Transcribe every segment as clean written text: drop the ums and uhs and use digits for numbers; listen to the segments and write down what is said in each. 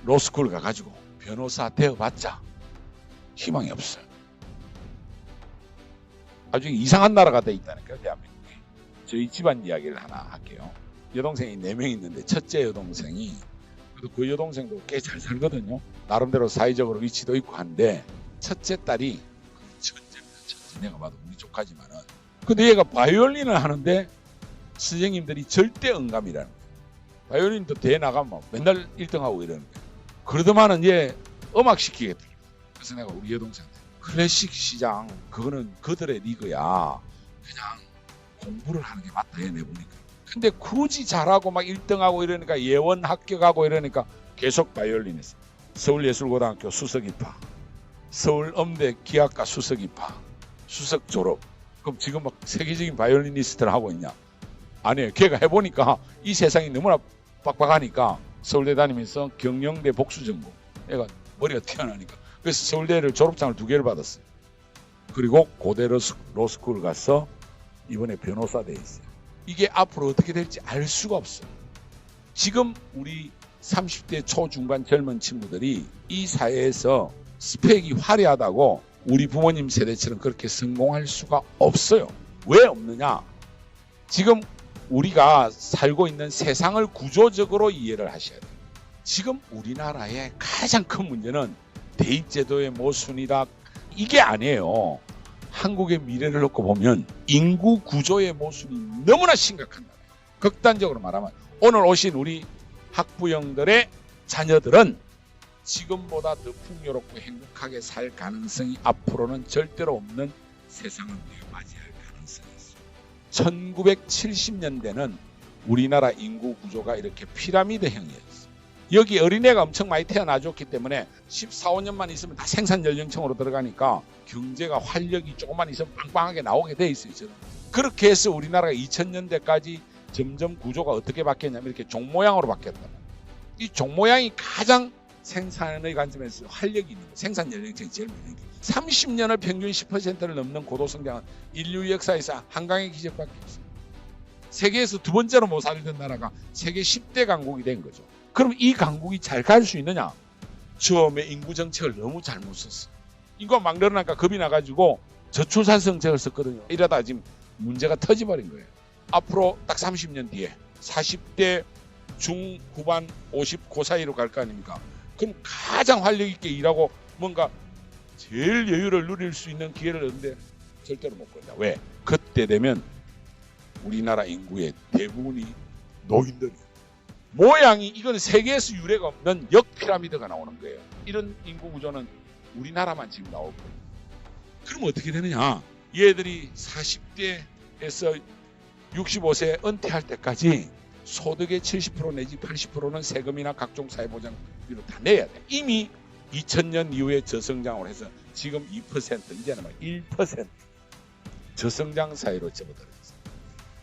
로스쿨 가가지고 변호사 되어봤자 희망이 없어요. 아주 이상한 나라가 돼 있다니까요, 대한민국이. 저희 집안 이야기를 하나 할게요. 여동생이 4명 있는데 첫째 여동생이, 그 여동생도 꽤 잘 살거든요. 나름대로 사회적으로 위치도 있고 한데, 첫째 딸이 천재입니다. 천재. 내가 봐도 우리 조카지만은. 근데 얘가 바이올린을 하는데 선생님들이 절대 응감이라는 거예요. 바이올린도 대회 나가면 맨날 1등하고 이러는 거예요. 그러더만은 얘 음악 시키겠다. 그래서 내가 우리 여동생한테, 클래식 시장 그거는 그들의 리그야. 그냥 공부를 하는 게 맞다, 얘 내보니까. 근데 굳이 잘하고 막 1등하고 이러니까, 예원 합격하고 이러니까 계속 바이올린 했어. 서울예술고등학교 수석 입학, 서울음대 기악과 수석 입학, 수석 졸업. 그럼 지금 막 세계적인 바이올리니스트를 하고 있냐? 아니에요. 걔가 해보니까 이 세상이 너무나 빡빡하니까 서울대 다니면서 경영대 복수 전공. 얘가 머리가 튀어나오니까. 그래서 서울대를 졸업장을 2개를 받았어요. 그리고 고대 로스쿨 가서 이번에 변호사 돼 있어요. 이게 앞으로 어떻게 될지 알 수가 없어요. 지금 우리 30대 초중반 젊은 친구들이 이 사회에서 스펙이 화려하다고 우리 부모님 세대처럼 그렇게 성공할 수가 없어요. 왜 없느냐? 지금 우리가 살고 있는 세상을 구조적으로 이해를 하셔야 돼요. 지금 우리나라의 가장 큰 문제는 대입제도의 모순이다, 이게 아니에요. 한국의 미래를 놓고 보면 인구 구조의 모순이 너무나 심각한 거예요. 극단적으로 말하면 오늘 오신 우리 학부형들의 자녀들은 지금보다 더 풍요롭고 행복하게 살 가능성이 앞으로는 절대로 없는 세상을 우리가 맞이할 가능성이 있어요. 1970년대는 우리나라 인구 구조가 이렇게 피라미드형이었어요. 여기 어린애가 엄청 많이 태어나줬기 때문에 14, 15년만 있으면 다 생산 연령층으로 들어가니까 경제가 활력이 조금만 있으면 빵빵하게 나오게 돼 있어요. 저는. 그렇게 해서 우리나라가 2000년대까지 점점 구조가 어떻게 바뀌었냐면 이렇게 종 모양으로 바뀌었다. 이 종 모양이 가장 생산의 관점에서 활력이 있는 거예요. 생산 연령층이 제일 많은 게. 30년을 평균 10%를 넘는 고도 성장은 인류 역사에서 한강의 기적밖에 없어요. 세계에서 2번째로 못 살던 나라가 세계 10대 강국이 된 거죠. 그럼 이 강국이 잘 갈 수 있느냐? 처음에 인구 정책을 너무 잘못 썼어. 인구가 막 늘어나니까 겁이 나가지고 저출산성 정책을 썼거든요. 이러다가 지금 문제가 터져버린 거예요. 앞으로 딱 30년 뒤에 40대 중후반 50 그 사이로 갈 거 아닙니까? 그럼 가장 활력 있게 일하고 뭔가 제일 여유를 누릴 수 있는 기회를 얻는데 절대로 못 건다. 왜? 그때 되면 우리나라 인구의 대부분이 노인들이에요. 모양이, 이건 세계에서 유례가 없는 역피라미드가 나오는 거예요. 이런 인구 구조는 우리나라만 지금 나올 거예요. 그럼 어떻게 되느냐? 얘들이 40대에서 65세 은퇴할 때까지 소득의 70% 내지 80%는 세금이나 각종 사회보장비로 다 내야 돼. 이미 2000년 이후에 저성장을 해서 지금 2%, 이제는 1% 저성장 사회로 접어들었어요.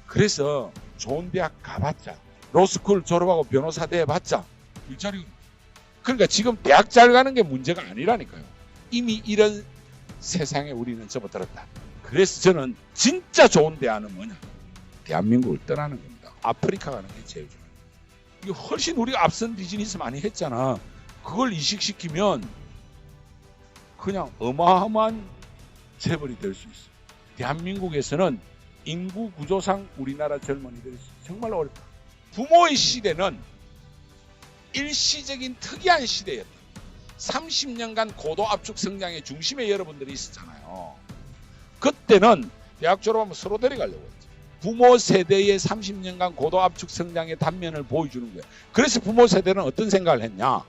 그래서 좋은 대학 가봤자, 로스쿨 졸업하고 변호사 돼봤자 일자리가. 그러니까 지금 대학 잘 가는 게 문제가 아니라니까요. 이미 이런 세상에 우리는 접어들었다. 그래서 저는 진짜 좋은 대안은 뭐냐? 대한민국을 떠나는 겁니다. 아프리카 가는 게 제일 좋아요. 이게 훨씬 우리가 앞선 비즈니스 많이 했잖아. 그걸 이식시키면 그냥 어마어마한 재벌이 될 수 있어요. 대한민국에서는 인구 구조상 우리나라 젊은이들이 정말 어렵다. 부모의 시대는 일시적인 특이한 시대였다. 30년간 고도 압축 성장의 중심에 여러분들이 있었잖아요. 그때는 대학 졸업하면 서로 데려가려고 했죠. 부모 세대의 30년간 고도 압축 성장의 단면을 보여주는 거예요. 그래서 부모 세대는 어떤 생각을 했냐?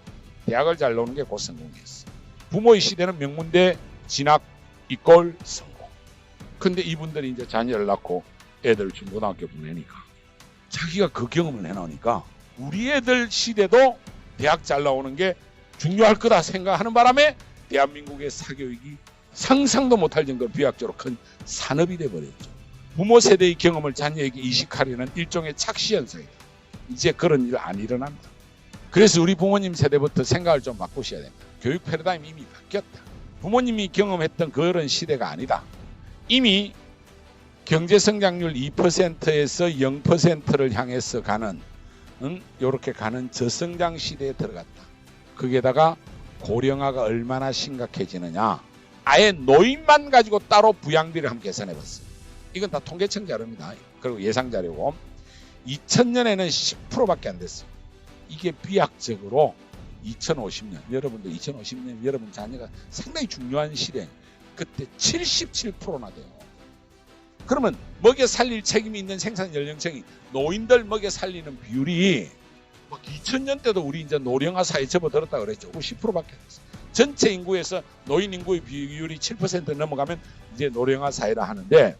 대학을 잘 나오는 게 곧 성공이었어. 부모의 시대는 명문대 진학 이꼴 성공. 근데 이분들이 이제 자녀를 낳고 애들 중고등학교 보내니까 자기가 그 경험을 해놓으니까 우리 애들 시대도 대학 잘 나오는 게 중요할 거다 생각하는 바람에 대한민국의 사교육이 상상도 못할 정도로 비약적으로 큰 산업이 돼버렸죠. 부모 세대의 경험을 자녀에게 이식하려는 일종의 착시 현상이다. 이제 그런 일 안 일어납니다. 그래서 우리 부모님 세대부터 생각을 좀 바꾸셔야 됩니다. 교육 패러다임이 이미 바뀌었다. 부모님이 경험했던 그런 시대가 아니다. 이미 경제성장률 2%에서 0%를 향해서 가는 이렇게 가는 저성장 시대에 들어갔다. 거기에다가 고령화가 얼마나 심각해지느냐. 아예 노인만 가지고 따로 부양비를 한번 계산해 봤어요. 이건 다 통계청 자료입니다. 그리고 예상 자료고 2000년에는 10%밖에 안 됐어요. 이게 비약적으로 2050년, 여러분들 2050년 여러분 자녀가 상당히 중요한 시대, 그때 77%나 돼요. 그러면 먹여 살릴 책임이 있는 생산 연령층이 노인들 먹여 살리는 비율이 2000년 때도 우리 이제 노령화 사회에 접어들었다 그랬죠. 10%밖에 안 됐어요. 전체 인구에서 노인 인구의 비율이 7% 넘어가면 이제 노령화 사회라 하는데,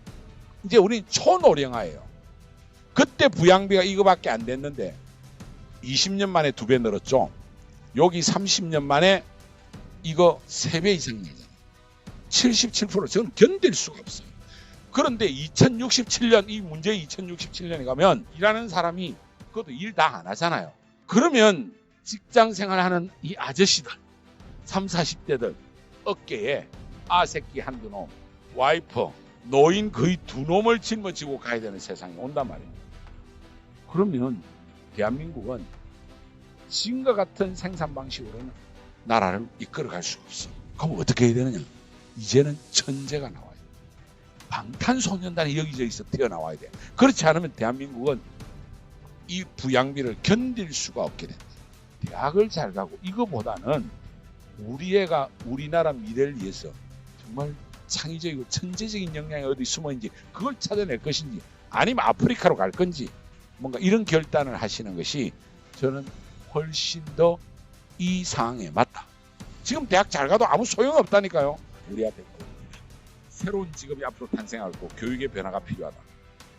이제 우리는 초노령화예요. 그때 부양비가 이거밖에 안 됐는데 20년 만에 2배 늘었죠. 여기 30년 만에 이거 3배 이상 늘잖아요. 77%. 저는 견딜 수가 없어요. 그런데 2067년, 이 문제 2067년에 가면 일하는 사람이 그것도 일 다 안 하잖아요. 그러면 직장 생활하는 이 아저씨들 30, 40대들 어깨에 새끼 한두 놈, 와이프, 노인 거의 2놈을 짊어지고 가야 되는 세상이 온단 말이에요. 그러면 대한민국은 지금과 같은 생산 방식으로는 나라를 이끌어갈 수가 없어. 그럼 어떻게 해야 되느냐? 이제는 천재가 나와요. 방탄소년단이 여기저기서 튀어나와야 돼. 그렇지 않으면 대한민국은 이 부양비를 견딜 수가 없게 된다. 대학을 잘 가고 이거보다는 우리 애가 우리나라 미래를 위해서 정말 창의적이고 천재적인 역량이 어디 숨어있는지 그걸 찾아낼 것인지, 아니면 아프리카로 갈 건지, 뭔가 이런 결단을 하시는 것이 저는 훨씬 더 이 상황에 맞다. 지금 대학 잘 가도 아무 소용없다니까요. 우리 앞에 새로운 직업이 앞으로 탄생하고 교육의 변화가 필요하다.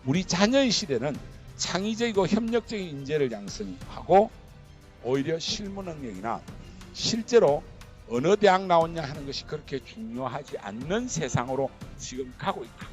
우리 자녀의 시대는 창의적이고 협력적인 인재를 양성하고 오히려 실무 능력이나 실제로 어느 대학 나왔냐 하는 것이 그렇게 중요하지 않는 세상으로 지금 가고 있다.